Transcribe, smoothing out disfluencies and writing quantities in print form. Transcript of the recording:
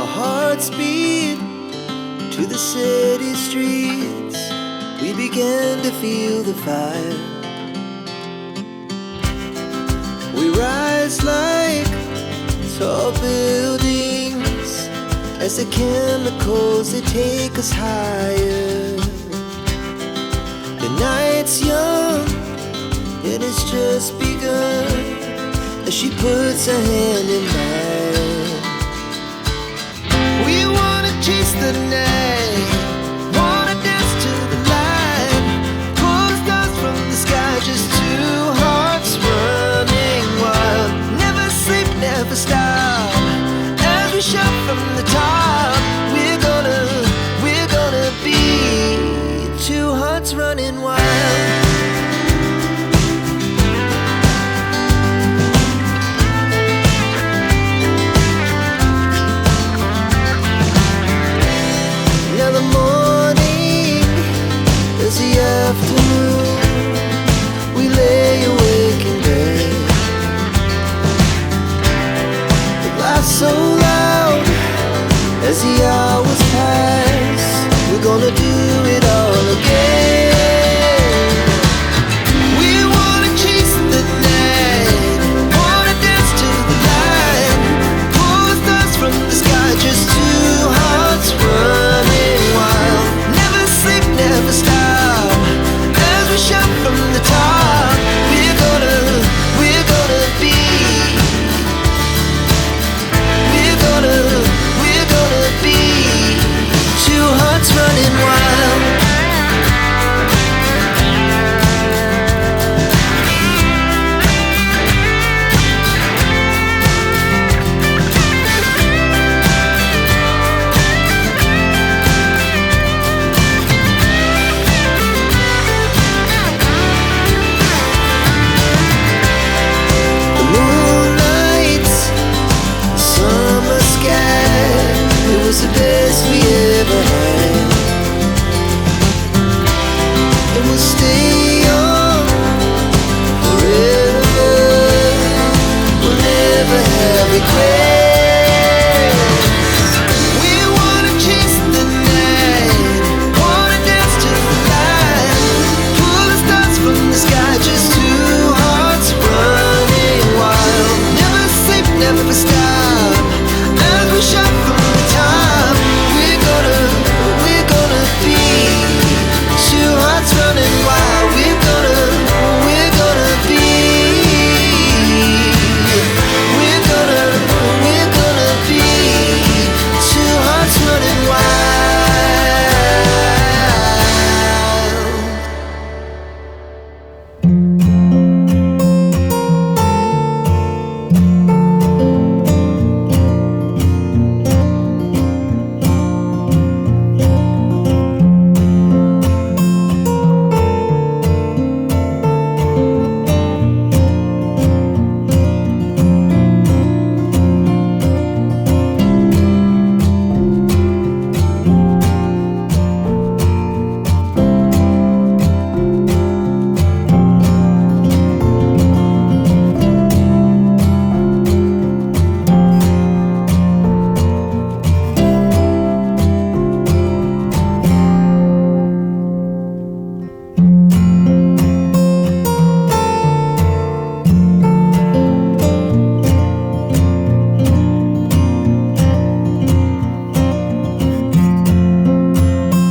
Our hearts beat to the city streets. We began to feel the fire. We rise like tall buildings as the chemicals, they take us higher. The night's young, it has just begun, as she puts her hand in mine. We wanna chase the night, wanna dance to the light, pull the stars from the sky, just two hearts running wild. Never sleep, never stop, as we shout from the top. We're gonna be two hearts running wild. Now the morning is the afternoon. We lay awake in bed. The laughs so loud as the